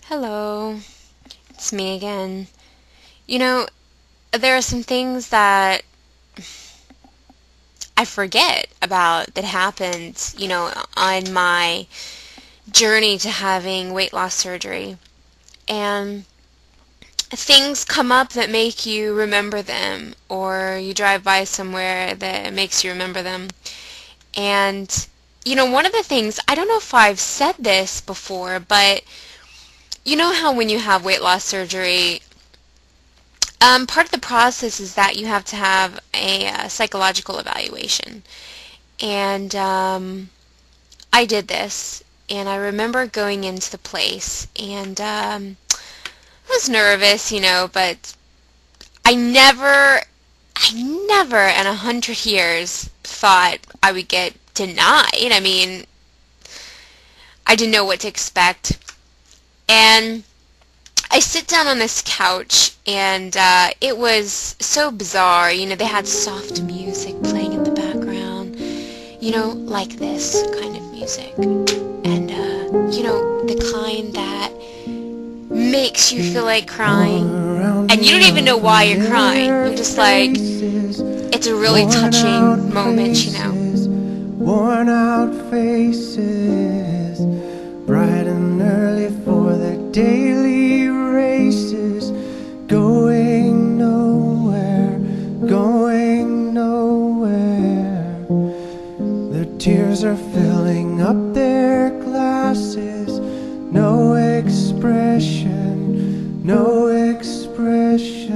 Hello, it's me again. You know, there are some things that I forget about that happened, on my journey to having weight loss surgery. And things come up that make you remember them, or you drive by somewhere that makes you remember them. And, one of the things, I don't know if I've said this before, but you know how when you have weight loss surgery, part of the process is that you have to have a psychological evaluation. And I did this, and I remember going into the place, and I was nervous, but I never in 100 years thought I would get denied. I mean, I didn't know what to expect. And I sit down on this couch, and it was so bizarre. They had soft music playing in the background, like this kind of music. And, the kind that makes you feel like crying. And you don't even know why you're crying. You're just like, it's a really touching moment. Worn out faces, bright and early for their daily races, going nowhere, going nowhere. Their tears are filling up their glasses, no expression, no expression.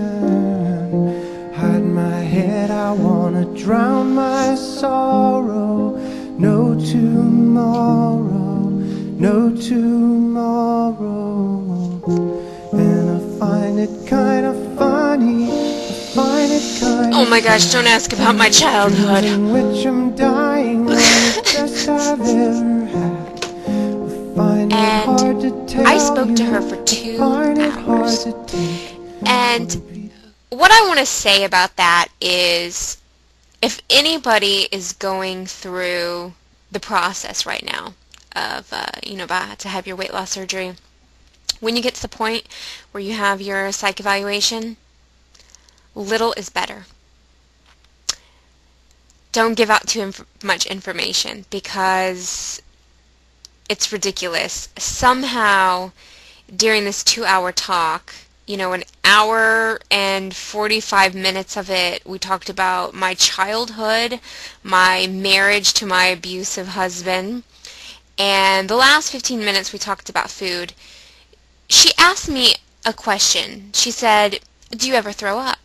Hide my head, I wanna drown my sorrow. No tomorrow, no tomorrow. And I find it kind of funny, I find it kind Oh my gosh, don't ask about my childhood. in which I'm dying, the best I've ever had. Find it hard to tell I spoke to her you, for 2 find it hard hours. to take. And what I want to say about that is, if anybody is going through the process right now of, about to have your weight loss surgery, when you get to the point where you have your psych evaluation, little is better. Don't give out too much information, because it's ridiculous. Somehow, during this 2-hour talk, an hour and 45 minutes of it, we talked about my childhood, my marriage to my abusive husband, and the last 15 minutes we talked about food. She asked me a question. She said, "Do you ever throw up?"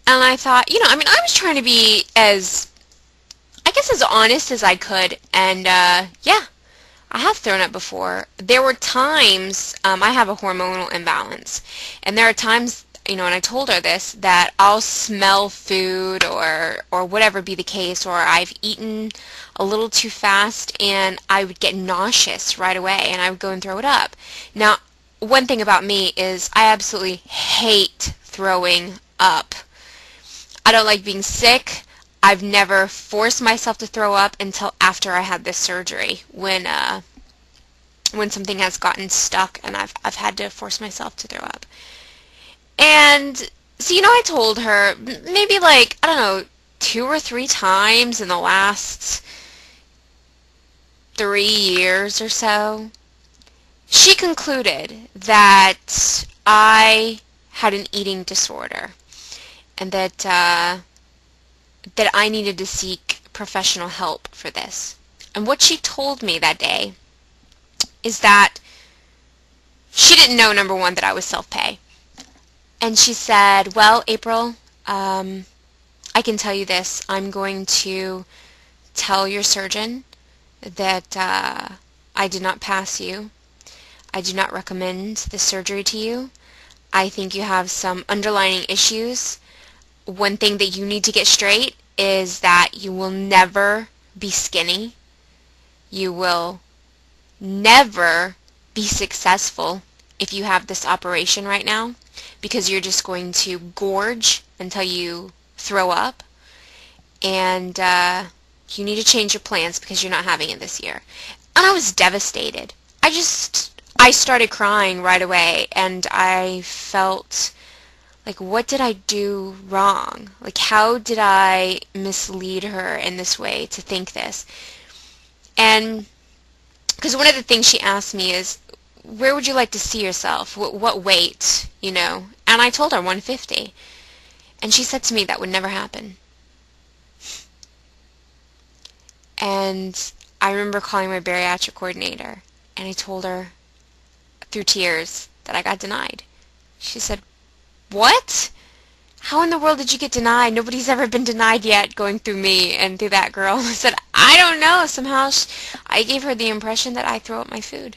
And I thought, I was trying to be as honest as I could, and yeah, I have thrown up before. There were times, I have a hormonal imbalance, and there are times, and I told her this, that I'll smell food or whatever be the case, or I've eaten a little too fast, and I would get nauseous right away, and I would go and throw it up. Now, one thing about me is I absolutely hate throwing up. I don't like being sick. I've never forced myself to throw up until after I had this surgery, when something has gotten stuck and I've had to force myself to throw up. And so, I told her maybe, like, I don't know, 2 or 3 times in the last 3 years or so. She concluded that I had an eating disorder, and that I needed to seek professional help for this. And what she told me that day is that she didn't know, number one, that I was self-pay. And she said, "Well, April, I can tell you this. I'm going to tell your surgeon that I did not pass you. I do not recommend this surgery to you. I think you have some underlying issues. One thing that you need to get straight is that you will never be skinny. You will never be successful if you have this operation right now, because you're just going to gorge until you throw up, and you need to change your plans because you're not having it this year." And I was devastated. I started crying right away, and I felt like, what did I do wrong? Like, how did I mislead her in this way to think this? And because one of the things she asked me is, where would you like to see yourself? What weight, you know? And I told her 150. And she said to me that would never happen. And I remember calling my bariatric coordinator, and I told her through tears that I got denied. She said, "What? How in the world did you get denied? Nobody's ever been denied yet going through me and through that girl." I said, "I don't know. Somehow I gave her the impression that I throw up my food."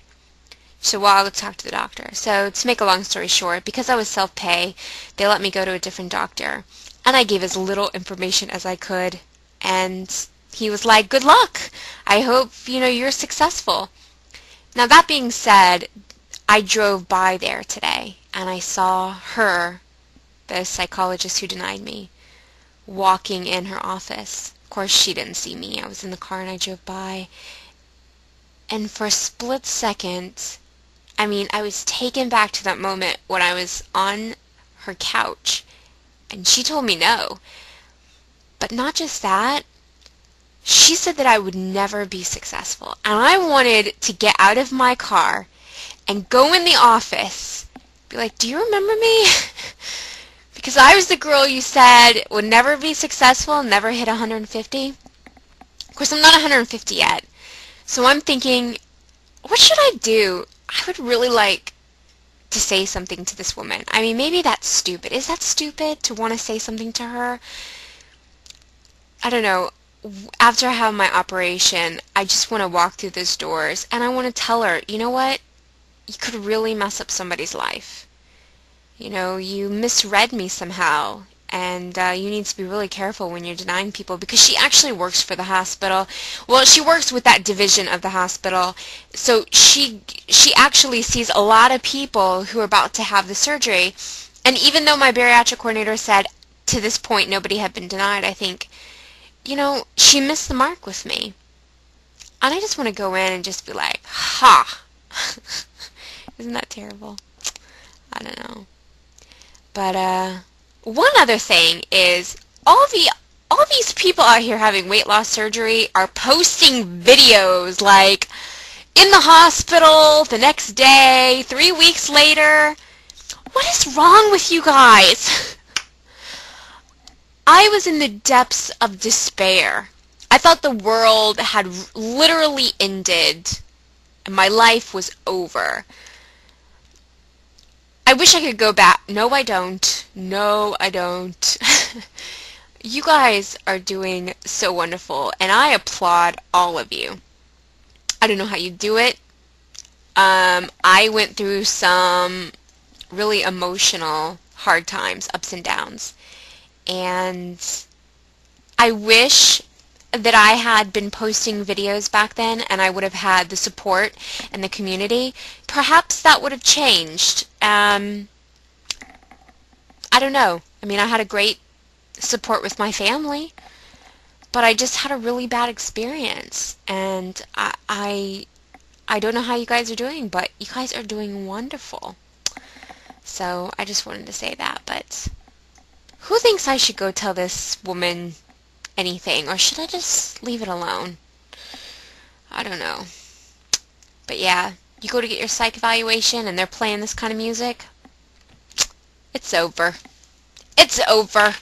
So, well, I'll talk to the doctor. So, to make a long story short, because I was self-pay, they let me go to a different doctor. And I gave as little information as I could. And he was like, "Good luck. I hope, you're successful." Now, that being said, I drove by there today, and I saw her, the psychologist who denied me, walking in her office. Of course, she didn't see me. I was in the car, and I drove by. And for a split second, I was taken back to that moment when I was on her couch, and she told me no. But not just that, she said that I would never be successful. And I wanted to get out of my car and go in the office, be like, "Do you remember me?" Because I was the girl you said would never be successful, never hit 150. Of course, I'm not 150 yet. So I'm thinking, what should I do? I would really like to say something to this woman. Maybe that's stupid. Is that stupid to want to say something to her? I don't know. After I have my operation, I just want to walk through those doors, and I want to tell her, you know what? You could really mess up somebody's life. You misread me somehow, and you need to be really careful when you're denying people, because she actually works for the hospital. Well, she works with that division of the hospital, so she actually sees a lot of people who are about to have the surgery. And even though my bariatric coordinator said to this point nobody had been denied, I think, she missed the mark with me. And I just want to go in and just be like, ha! Isn't that terrible? I don't know. But one other thing is all these people out here having weight loss surgery are posting videos like in the hospital the next day, 3 weeks later. What is wrong with you guys? I was in the depths of despair. I thought the world had literally ended and my life was over. I wish I could go back. No, I don't. No, I don't. You guys are doing so wonderful, and I applaud all of you. I don't know how you do it. I went through some really emotional, hard times, ups and downs, and I wish that I had been posting videos back then and I would have had the support and the community. Perhaps that would have changed. I don't know. I had a great support with my family, but I just had a really bad experience, and I don't know how you guys are doing, but you guys are doing wonderful. So I just wanted to say that. But who thinks I should go tell this woman anything, or should I just leave it alone? I don't know. But yeah, you go to get your psych evaluation and they're playing this kind of music, it's over. It's over.